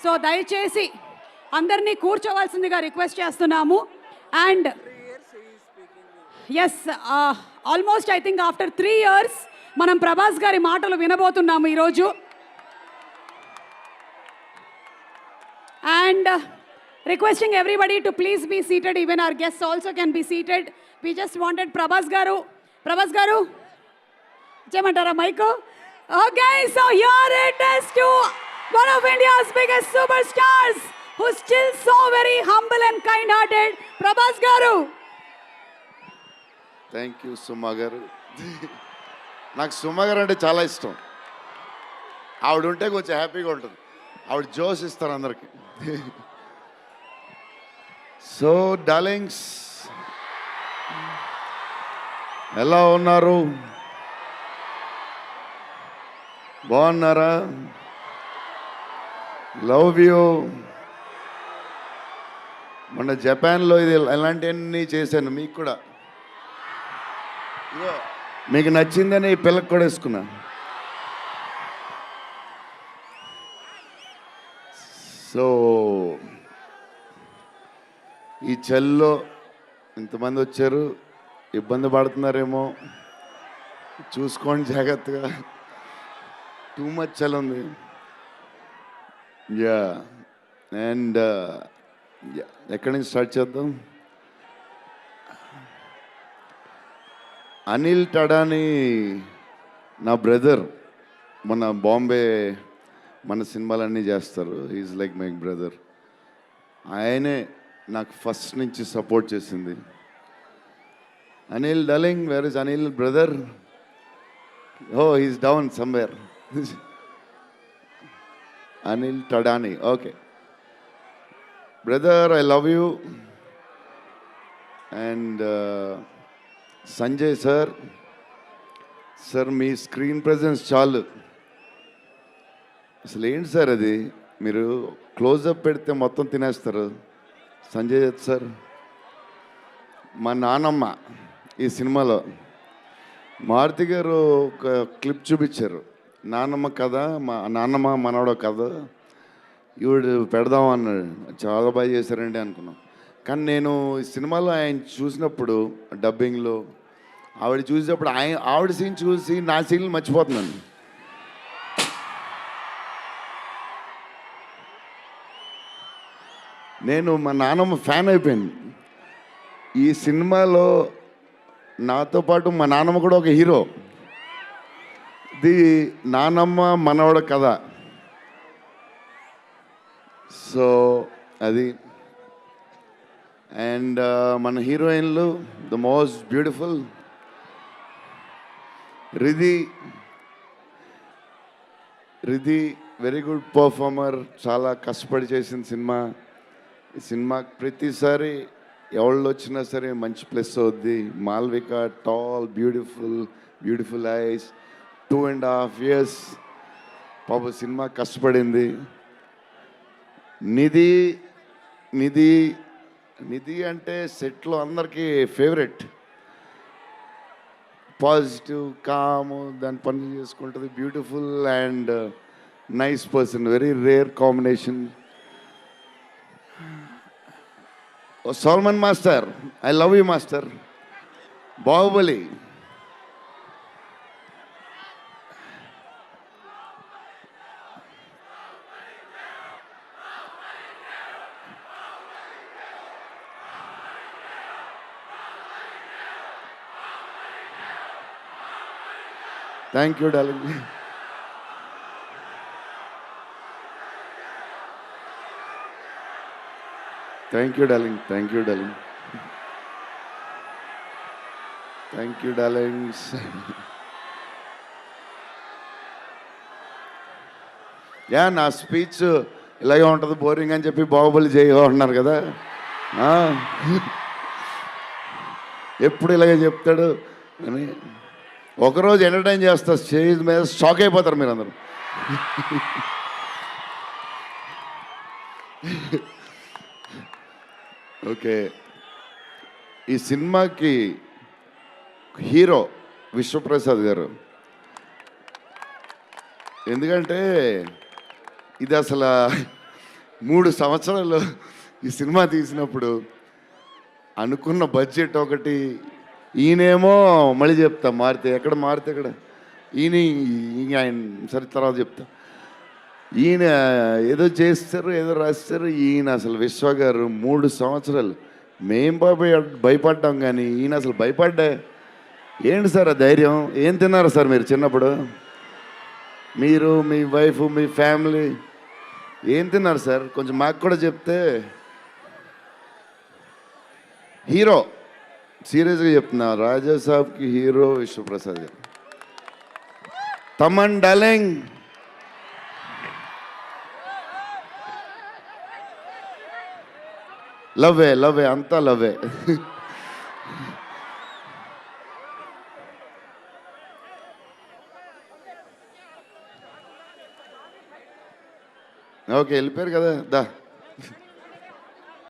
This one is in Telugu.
సో దయచేసి అందరినీ కూర్చోవలసిందిగా రిక్వెస్ట్ చేస్తున్నాము. And yes, almost I think after 3 years మనం ప్రభాస్ గారి మాటలు వినబోతున్నాము ఈరోజు. And requesting everybody to please be seated, even our guests also can be seated. We just wanted Prabhas garu చేయమంటారా mike? Okay, so here it is to one of India's biggest superstars who's still so very humble and kind-hearted, Prabhas garu. Thank you, Suma garu. నాకు సుమ గారు అంటే చాలా ఇష్టం. ఆవిడ ఉంటే కొంచెం హ్యాపీగా ఉంటుంది. ఆవిడ జోష్ ఇస్తారు అందరికి. సో డార్లింగ్స్, ఎలా ఉన్నారు? బాగున్నారా? Love you. మొన్న జపాన్లో ఇది ఎలాంటివన్నీ చేశాను మీకు కూడా. మీకు నచ్చిందని ఈ పిల్లకి కూడా వేసుకున్నా. సో ఈ చలిలో ఇంతమంది వచ్చారు, ఇబ్బంది పడుతున్నారేమో, చూసుకోండి జాగ్రత్తగా. టూ మచ్ చలి ఉంది. యా, అండ్ ఎక్కడి నుంచి స్టార్ట్ చేద్దాం? అనిల్ టడాని నా బ్రదర్. మన బాంబే మన సినిమాలన్నీ చేస్తారు. Is like my brother. ఆయనే నాకు ఫస్ట్ నుంచి సపోర్ట్ చేసింది. Anil darling, where is Anil brother? Oh, he's down somewhere. Anil Tadani. Okay. Brother, I love you. And Sanjay sir. Sir, me screen presence చాలు. అసలు ఏంటి సార్ అది? మీరు క్లోజప్ పెడితే మొత్తం తినేస్తారు. సంజయ్ సార్, మా నానమ్మ ఈ సినిమాలో మారుతి గారు ఒక క్లిప్ చూపించారు. నాన్నమ్మ కథ, మా నాన్నమ్మ మనవడ కథ ఈవిడు పెడదాం అన్నాడు. చాలా బాగా చేశారండి అనుకున్నాం. కానీ నేను ఈ సినిమాలో ఆయన చూసినప్పుడు, డబ్బింగ్లో ఆవిడ చూసినప్పుడు, ఆవిడ సీన్ చూసి నా సీన్లు మర్చిపోతున్నాను. నేను మా నాన్నమ్మ ఫ్యాన్ అయిపోయాను. ఈ సినిమాలో నాతో పాటు మా నాన్నమ్మ కూడా ఒక హీరో. ఇది నానమ్మ మనవడ కథ. సో అది. అండ్ మన హీరోయిన్లు the most beautiful Ridhi. Very good performer. చాలా కష్టపడి చేసిన సినిమా. ఈ సినిమాకి ప్రతిసారి ఎవళ్ళు వచ్చినా సరే మంచి ప్లస్ అవుద్ది. Malvika, tall, beautiful eyes. 2.5 years పాప సినిమా కష్టపడింది. నిధి అంటే సెట్లో అందరికీ ఫేవరెట్. పాజిటివ్, కాము, దాని పని చేసుకుంటుంది. Beautiful and nice person. Very rare combination. Salman master, I love you master. Baahubali. Thank you, darling. Thank you, darling. Thank you, darling. Thank you, darlings. Yeah, నా స్పీచ్ ఇలాగే ఉంటుంది, బోరింగ్ అని చెప్పి బాహుబలి చేయగా ఉంటున్నారు కదా. ఎప్పుడు ఇలాగే చెప్తాడు అని ఒకరోజు ఎంటర్టైన్ చేస్తా. స్టేజ్ మీద షాక్ అయిపోతారు మీరు అందరూ. ఓకే, ఈ సినిమాకి హీరో విశ్వప్రసాద్ గారు. ఎందుకంటే ఇది అసలు 3 సంవత్సరాలు ఈ సినిమా తీసినప్పుడు అనుకున్న బడ్జెట్ ఒకటి, ఈయనేమో మళ్ళీ చెప్తా మారితే ఎక్కడ ఈయన ఆయన సరే తర్వాత చెప్తా. ఈయన ఏదో చేస్తారు, ఏదో రాస్తారు. ఈయన అసలు విశ్వ గారు 3 సంవత్సరాలు మేం భయపడ్డాం, కానీ ఈయన అసలు భయపడ్డా. ఏంటి సార్ ఆ ధైర్యం? ఏం తిన్నారు సార్ మీరు చిన్నప్పుడు? మీరు, మీ వైఫ్, మీ ఫ్యామిలీ ఏం తిన్నారు సార్? కొంచెం మాకు కూడా చెప్తే. హీరో, సీరియస్గా చెప్తున్నా, రాజా సాబ్కి హీరో విశ్వప్రసాద్ గారు. తమన్ డార్లింగ్, లవ్వే అంతా లవ్వే. ఓకే, వెళ్ళిపోయారు కదా, దా.